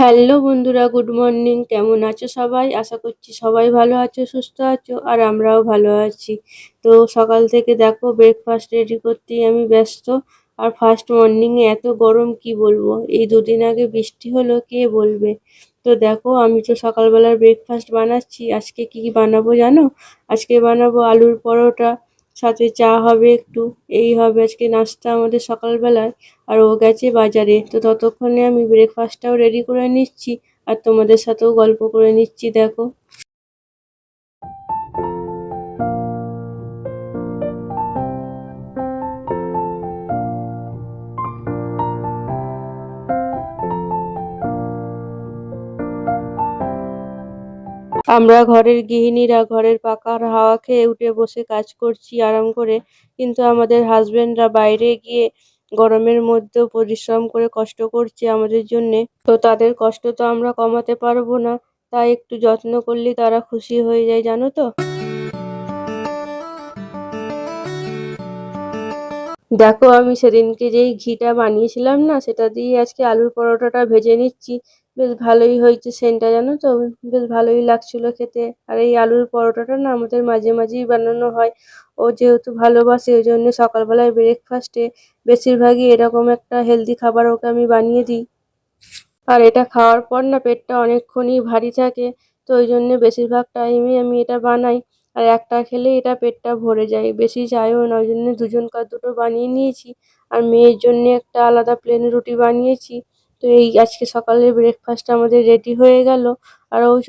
Hello বন্ধুরা, good morning. কেমন আছো সবাই? আশা করছি সবাই ভালো আছো, সুস্থ আছো, আর আমরাও ভালো আছি। তো সকাল থেকে দেখো ব্রেকফাস্ট রেডি করতেই আমি ব্যস্ত। আর ফার্স্ট মর্নিংয়ে এত গরম কি বলবো, এই দুদিন আগে বৃষ্টি হলো কে বলবে। তো দেখো আমি তো সকালবেলার ব্রেকফাস্ট বানাচ্ছি। আজকে কি কি বানাবো জানো? আজকে বানাবো আলুর পরোটা, সাথে চা হবে একটু। এই হবে আজকে নাস্তা আমাদের সকালবেলায়। আর ও গেছে বাজারে, তো ততক্ষণে আমি ব্রেকফাস্টটাও রেডি করে নিচ্ছি আর তোমাদের সাথেও গল্প করে নিচ্ছি দেখো। আমরা ঘরের গৃহিণীরা ঘরের পাকার হাওয়া খেয়ে উঠে বসে কাজ করছি আরাম করে, কিন্তু আমাদের হাজবেন্ডরা বাইরে গিয়ে গরমের মধ্যেও পরিশ্রম করে কষ্ট করছে আমাদের জন্যে। তো তাদের কষ্ট তো আমরা কমাতে পারবো না, তাই একটু যত্ন করলেই তারা খুশি হয়ে যায় জানো তো। দেখো আমি সেদিনকে যেই ঘিটা বানিয়েছিলাম না, সেটা দিয়ে আজকে আলুর পরোটাটা ভেজে নিচ্ছি। বেশ ভালোই হয়েছে সেন্টটা জানো তো, বেশ ভালোই লাগছিল খেতে। আর এই আলুর পরোটাটা না আমাদের মাঝে মাঝেই বানানো হয়। ও যেহেতু ভালোবাসে ওই জন্য সকালবেলায় ব্রেকফাস্টে বেশিরভাগই এরকম একটা হেলদি খাবার ওকে আমি বানিয়ে দিই। আর এটা খাওয়ার পর না পেটটা অনেকক্ষণই ভারী থাকে, তো ওই জন্য বেশিরভাগ টাইমে আমি এটা বানাই। আর একটা খেলে এটা পেটটা ভরে যায়, বেশি চাইও না, ওই জন্য দুজনকার দুটো বানিয়ে নিয়েছি। আর মেয়ের জন্য একটা আলাদা প্লেন রুটি বানিয়েছি। তো এই আজকে সকালের ব্রেকফাস্ট আমাদের রেডি হয়ে গেল। আর ওই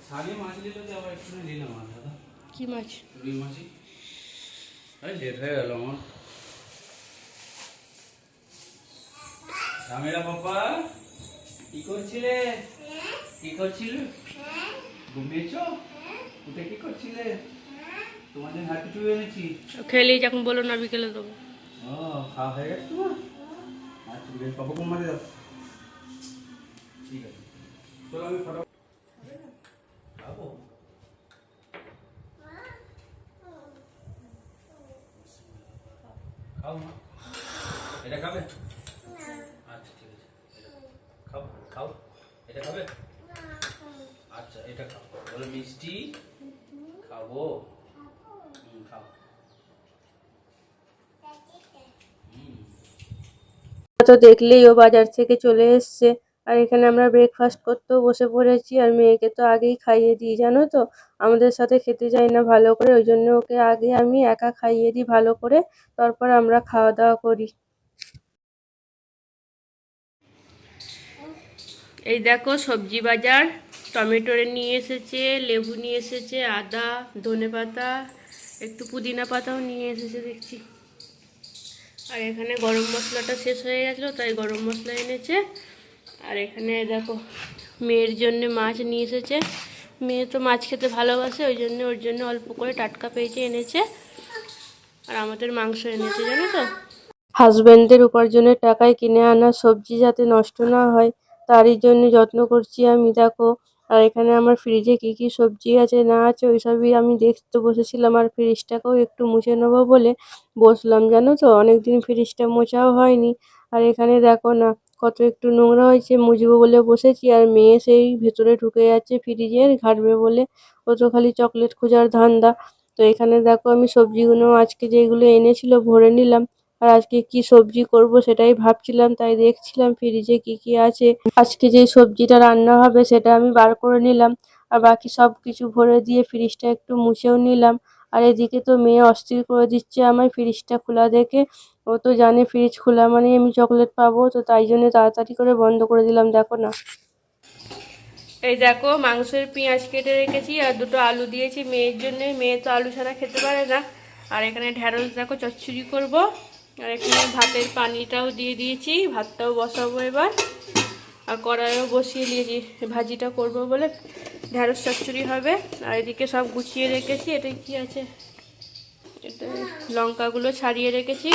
শালি মাছ নিল যে আবার একটু নিলাম মাছ দাদা। কি মাছ? রুই মাছই। আরে লেট হয়ে গেল আমার। রামেরা বাবা কি করছিলে? কি করছিলে? ঘুমিয়েছো? উঠে কি করছিলে? তোমাদের হাতে চুয়ে এনেছি। খেলেই যখন বলো না বিকেলে দেবো। ও খাওয়া হয়ে গেছে তোমার? আচ্ছা বেশ, বাবু ঘুমাতে দাও। ঠিক আছে, চলো আমি ফটো খাবো। খাও মা, এটা খাবে? আচ্ছা ঠিক আছে, খাও খাও, এটা খাবে? আচ্ছা এটা খাও, বলো মিষ্টি খাবো। খাও। তো দেখলেই ও বাজার থেকে চলে এসছে। আর এখানে আমরা ব্রেকফাস্ট করতেও বসে পড়েছি। আর মেয়েকে তো আগেই খাইয়ে দিই জানো তো, আমাদের সাথে খেতে চাই না ভালো করে, ওই জন্য ওকে আগে আমি একা খাইয়ে দিই ভালো করে, তারপর আমরা খাওয়া দাওয়া করি। এই দেখো সবজি বাজার, টমেটো নিয়ে এসেছে, লেবু নিয়ে এসেছে, আদা, ধনেপাতা, একটু পুদিনা পাতাও নিয়ে এসেছে দেখছি। আর এখানে গরম মশলাটা শেষ হয়ে গেছিলো তাই গরম মশলা এনেছে। আর এখানে দেখো মেয়ের জন্য মাছ নিয়ে এসেছে। মেয়ে তো মাছ খেতে ভালোবাসে, ওই জন্য ওর জন্য অল্প করে টাটকা পেঁচে এনেছে। আর আমাদের মাংস এনেছে জানো তো। হাজব্যান্ডের উপার্জনের টাকায় কিনে আনা সবজি যাতে নষ্ট না হয় তারই জন্য যত্ন করছি আমি দেখো। আর এখানে আমার ফ্রিজে কি কি সবজি আছে না আছে ওইসবই আমি দেখতে বসেছিলাম। আর ফ্রিজটাকেও একটু মুছে নেবো বলে বসলাম জানো তো, অনেকদিন ফ্রিজটা মোছাও হয়নি। আর এখানে দেখো না কত একটু নোংরা হয়েছে, মুছবো বলে বসেছি আর মেয়ে সেই ভেতরে ঢুকে যাচ্ছে ফ্রিজের ঘাঁটবে বলে। ও তো খালি চকলেট খোঁজার ধান্দা। তো এখানে দেখো আমি সবজিগুলো আজকে যেগুলো এনেছিল ভরে নিলাম। আর আজকে কি সবজি করব সেটাই ভাবছিলাম, তাই দেখছিলাম ফ্রিজে কি কি আছে। আজকে যে সবজিটা রান্না হবে সেটা আমি বার করে নিলাম। আর বাকি সব কিছু ভরে দিয়ে ফ্রিজটা একটু মুছেও নিলাম। আর এদিকে তো মেয়ে অস্থির করে দিচ্ছে আমায় ফ্রিজটা খোলা দেখে। ও তো জানে ফ্রিজ খোলা মানে আমি চকলেট পাবো, তো তাই জন্য তাড়াতাড়ি করে বন্ধ করে দিলাম দেখো না। এই দেখো মাংসের পেঁয়াজ কেটে রেখেছি আর দুটো আলু দিয়েছি মেয়ের জন্য, মেয়ে তো আলু ছাড়া খেতে পারে না। আর এখানে ঢ্যাঁড়স দেখো চচ্চড়ি করব। আর এখানে ভাতের পানিটাও দিয়ে দিয়েছি, ভাতটাও বসাবো এবার। আর কড়াইও বসিয়ে দিয়েছি, ভাজিটা করব বলে ঢ্যাঁড়স চচ্চড়ি হবে। আর এদিকে সব গুছিয়ে রেখেছি। এটা কি আছে, এটা লঙ্কাগুলো ছাড়িয়ে রেখেছি।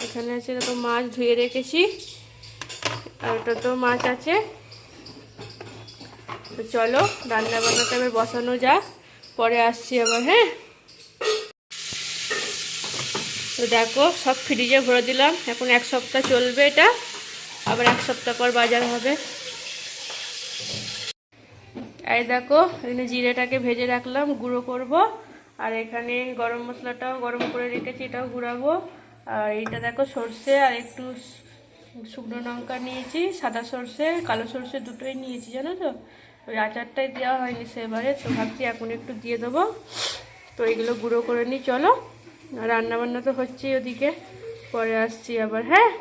এখানে আছে দেখো মাছ ধুয়ে রেখেছি, আর ওটা তো মাছ আছে। তো চলো রান্না বান্নাটা এবার বসানো যাক, পরে আসছি আবার। হ্যাঁ, তো দেখো সব ফ্রিজে ভরে দিলাম, এখন 1 সপ্তাহ চলবে এটা, আবার 1 সপ্তাহ পর বাজার হবে। এই দেখো এখানে জিরেটাকে ভেজে রাখলাম, গুঁড়ো করব। আর এখানে গরম মশলাটাও গরম করে রেখেছি, এটাও গুঁড়াবো। আর এইটা দেখো সর্ষে আর একটু শুকনো লঙ্কা নিয়েছি, সাদা সর্ষে কালো সর্ষে দুটোই নিয়েছি, জানো তো। ওই আচারটাই দেওয়া হয়নি সেবারে, তো ভাবছি এখন একটু দিয়ে দেবো। তো এগুলো গুঁড়ো করে নিই, চলো। আর রান্নাবান্না তো হচ্ছেই ওদিকে, পরে আসছি আবার। হ্যাঁ,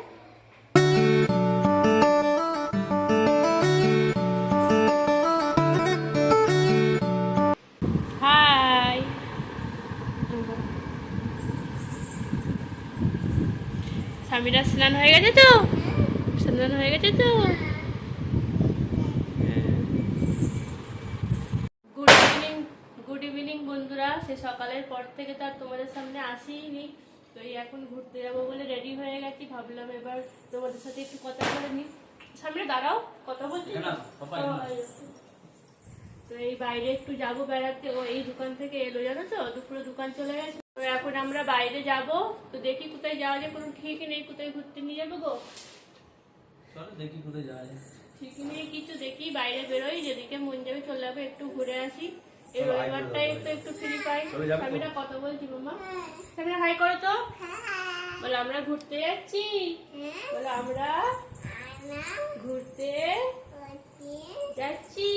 হাই। স্বামীরা স্নান হয়ে গেছে তো? স্নান হয়ে গেছে তো? গুড ইভিনিং, গুড ইভিনিং বন্ধুরা। সে সকালের পর থেকে তো আর তোমাদের সামনে আসিনি। তো এই এখন ঘুরতে যাবো বলে রেডি হয়ে গেছি, ভাবলাম এবার তোমাদের সাথে একটু কথা বলে নিই। সামনে দাঁড়াও, কথা বলছি। তো এই বাইরে একটু যাবো বেড়াতে, ও এই দোকান থেকে এলো, জানো তো, দুপুরে দোকান চলে গেছে। তো এখন আমরা বাইরে যাব, তো দেখি কোথায় যাওয়া যায়, কোনো ঠিক নেই কোথায় ঘুরতে নিয়ে যাবো গো। দেখি কোথায় যাওয়া যায়, ঠিক নেই কিছু, দেখি বাইরে বেরোই, যেদিকে মন যাবে চলে যাবো, একটু ঘুরে আসি। এই রবিবারটাই তো একটু ফ্রি পাই। স্বামীরা কত বলছি মামা, স্বামীরা হাই করো তো, বলে আমরা ঘুরতে যাচ্ছি, বলে আমরা ঘুরতে যাচ্ছি,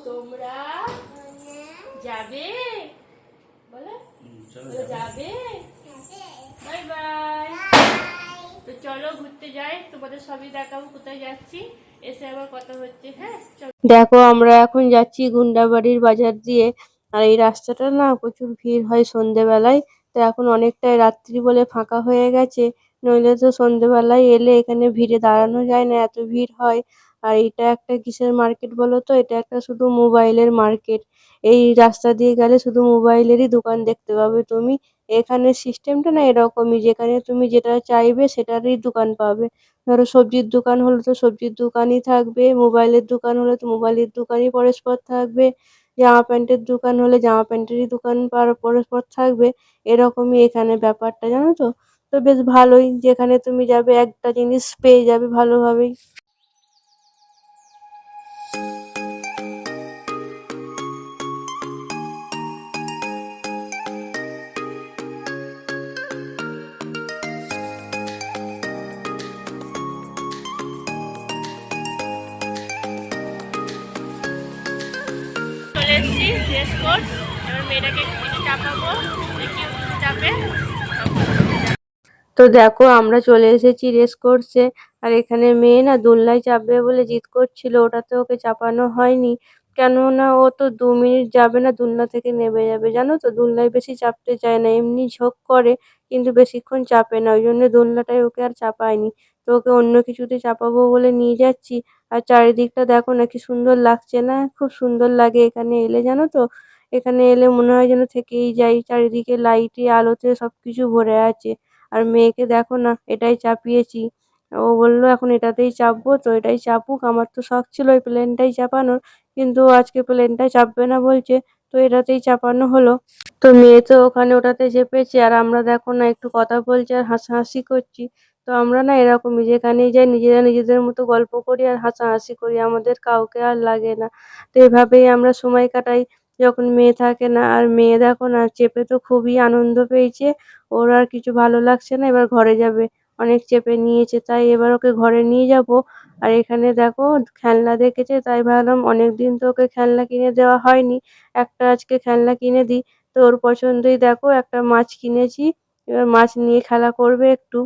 তোমরা যাবে, বলে যাবে। Bye bye. তো চলো ঘুরতে যাই, তোমাদের সবই দেখাবো কোথায় যাচ্ছি, এসে আবার কথা হচ্ছে। হ্যাঁ, দেখো আমরা এখন যাচ্ছি গুন্ডাবাড়ির বাজার দিয়ে। আর এই রাস্তাটা না প্রচুর ভিড় হয় সন্ধেবেলায়। তো এখন অনেকটাই রাত্রি বলে ফাঁকা হয়ে গেছে, নইলে তো সন্ধেবেলায় এলে এখানে ভিড়ে দাঁড়ানো যায় না, এত ভিড় হয়। আর এটা একটা কিসের মার্কেট বলো তো, এটা একটা শুধু মোবাইলের মার্কেট। এই রাস্তা দিয়ে গেলে শুধু মোবাইলেরই দোকান দেখতে পাবে তুমি। এখানের সিস্টেমটা না এরকমই, যেখানে তুমি যেটা চাইবে সেটারই দোকান পাবে। ধরো সবজির দোকান হলে তো সবজির দোকানই থাকবে, মোবাইলের দোকান হলে তো মোবাইলের দোকানই পরস্পর থাকবে, জামা প্যান্টের দোকান হলে জামা প্যান্টেরই দোকান পরস্পর থাকবে। এরকমই এখানে ব্যাপারটা, জানো তো। তো বেশ ভালোই, যেখানে তুমি যাবে একটা জিনিস পেয়ে যাবে ভালোভাবেই। চলে এসেছি ড্রেস কোড, এবার মেয়েটাকে একটু চাপাবো, দেখি ও কিছু চাপে। তো দেখো আমরা চলে এসেছি রেস কোর্সে। আর এখানে মেয়ে না দোলনায় চাপবে বলে জিদ করছিল, ওটাতে ওকে চাপানো হয়নি। কেননা ও তো 2 মিনিট যাবে না, দোলনা থেকে নেমে যাবে, জানো তো। দোলনায় বেশি চাপতে চায় না, এমনি ঝোঁক করে কিন্তু বেশিক্ষণ চাপে না, ওই জন্য দোলনাটায় ওকে আর চাপায়নি। তো ওকে অন্য কিছুতে চাপাবো বলে নিয়ে যাচ্ছি। আর চারিদিকটা দেখো না কি সুন্দর লাগছে না, খুব সুন্দর লাগে এখানে এলে, জানো তো। এখানে এলে মনে হয় যেন থেকেই যাই, চারিদিকে লাইটে আলোতে সবকিছু ভরে আছে। আর মেয়েকে দেখো না এটাই চাপিয়েছি, ও বললো এখন এটাতেই চাপবো, তো এটাই চাপুক। আমার তো শখ ছিল ওই প্লেনটাই চাপানোর, কিন্তু ও আজকে প্লেনটাই চাপবে না বলছে, তো এটাতেই চাপানো হলো। তো মেয়ে তো ওখানে ওটাতে চেপেছে, আর আমরা দেখো না একটু কথা বলছি আর হাসাহাসি করছি। তো আমরা না এরকমই, যেখানেই যাই নিজেরা নিজেদের মতো গল্প করি আর হাসাহাসি করি, আমাদের কাউকে আর লাগে না। তো এভাবেই আমরা সময় কাটাই যখন মেয়ে থাকে না। আর মেয়ে দেখো না চেপে তো খুবই আনন্দ পেয়েছে, ওর আর কিছু ভালো লাগছে না, এবার ঘরে যাবে। অনেক চেপে নিয়েছে, তাই এবার ওকে ঘরে নিয়ে যাব। আর এখানে দেখো খেলনা দেখেছে, তাই ভাবলাম অনেকদিন তো ওকে খেলনা কিনে দেওয়া হয়নি, একটা আজকে খেলনা কিনে দিই। তো ওর পছন্দই দেখো একটা মাছ কিনেছি, এবার মাছ নিয়ে খেলা করবে একটু।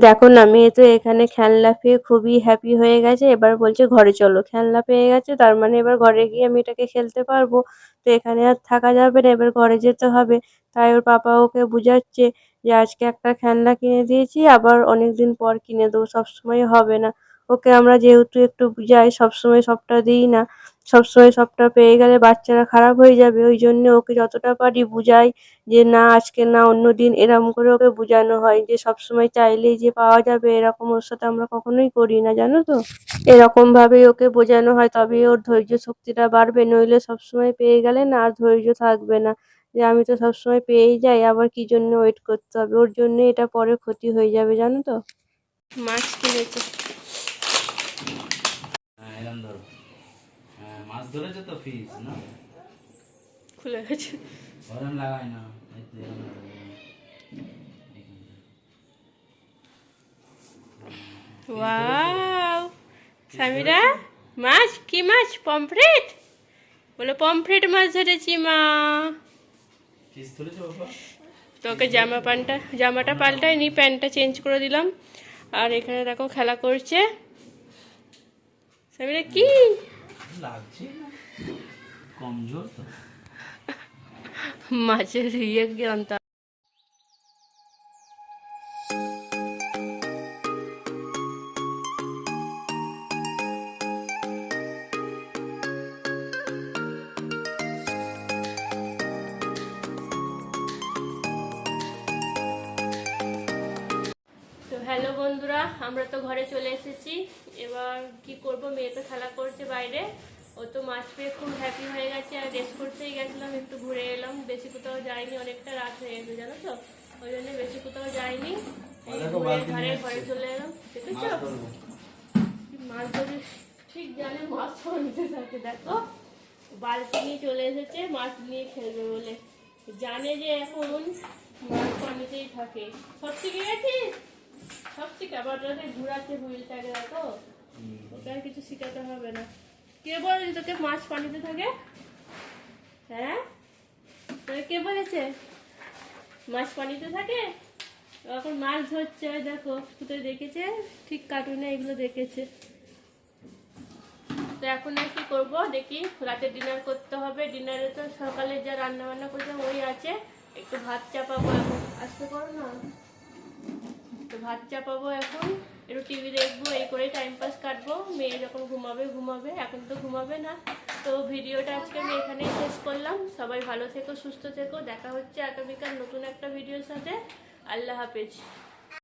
দেখো না, মেয়ে তো এখানে খেলনা পেয়ে খুবই হ্যাপি হয়ে গেছে। এবার বলছে ঘরে চলো। খেলনা পেয়ে গেছে, তার মানে এবার ঘরে গিয়ে আমি এটাকে খেলতে পারবো। তো এখানে আর থাকা যাবে না, এবার ঘরে যেতে হবে। তাই ওর পাপা ওকে বুঝাচ্ছে যে আজকে একটা খেলনা কিনে দিয়েছি, আবার অনেকদিন পর কিনে দেবো, সবসময় হবে না। ওকে আমরা যেহেতু একটু বুঝাই, সবসময় সবটা দিই না। সবসময় সবটা পেয়ে গেলে বাচ্চারা খারাপ হয়ে যাবে। ওই জন্য ওকে যতটা পারি বুঝাই যে না আজকে না অন্যদিন, এরকম করে ওকে বোঝানো হয় যে সবসময় চাইলেই যে পাওয়া যাবে এরকম ওর সাথে আমরা কখনোই করি না, জানো তো। এরকম ভাবেই ওকে বোঝানো হয়, তবেই ওর ধৈর্য শক্তিটা বাড়বে, নইলে সবসময় পেয়ে গেলে না আর ধৈর্য থাকবে না। যে আমি তো সবসময় পেয়েই যাই, আবার কি জন্য ওয়েট করতে হবে, ওর জন্য এটা পরে ক্ষতি হয়ে যাবে, জানো তো। মাছ কিনেছে। হ্যাঁ এরম ধরো। হ্যাঁ মাছ ধরেছে তো ফিস না, খুলে গেছে। ওরম লাগাই না, এই তো এরম লাগাই। ওয়াও, সামিরা মাছ, কি মাছ? পমফ্রেট। বলে পমফ্রেট মাছ ধরেছি মা। ফিস ধরেছে বাবা। তোকে জামাটা পাল্টাই নি, প্যান্টটা চেঞ্জ করে দিলাম। আর এখানে দেখো খেলা করছে সামিরা। কি লাগছে না, কমজোর তো। মাছের ইয়ে জানতাম। তো হ্যালো বন্ধুরা, আমরা তো ঘরে চলে এসেছি। এবার কি করব, মেয়ে তো খেলা করছে বাইরে। ও তো মাছ পেয়ে খুব হ্যাপি হয়ে গেছে। আর রেস্ট করতেই গেছিলাম, একটু ঘুরে এলাম, বেশি কোথাও যাইনি, অনেকটা রাত হয়ে গেছে জানো তো। ওই জন্য বেশি কোথাও যাইনি, এই ঘরে চলে এলাম। দেখেছো মাছ ধরে ঠিক জানে মাছ নিতে থাকে। দেখো বালতি নিয়ে চলে এসেছে মাছ নিয়ে খেলবে বলে, জানে যে এখন মাছ পানিতেই থাকে। সব শিখে গেছিস, সব শিখে। আবার ঘুরাচ্ছে হুইলটাকে, দেখো ওকে আর কিছু শিখাতে হবে না। কে বলে তোকে মাছ পানিতে থাকে? হ্যাঁ তোকে কে বলেছে মাছ পানিতে থাকে? ও এখন মাছ ধরছে, ওই দেখো কোথায় দেখেছে, ঠিক কার্টুনে এগুলো দেখেছে। তো এখন আর কি করবো দেখি, রাতে ডিনার করতে হবে। ডিনারে তো সকালে যা রান্না বান্না করছিলাম ওই আছে, একটু ভাত চাপাবো এখন। আসতে পারো না, তো ভাত চাপাবো এখন, একটু টিভি দেখবো, এই করে টাইম পাস কাটবো। মেয়ে যখন ঘুমাবে ঘুমাবে, এখন তো ঘুমাবে না। তো ভিডিওটা আজকে আমি এখানেই শেষ করলাম। সবাই ভালো থেকো, সুস্থ থেকো, দেখা হচ্ছে আগামীকাল নতুন একটা ভিডিওর সাথে। আল্লাহ হাফেজ।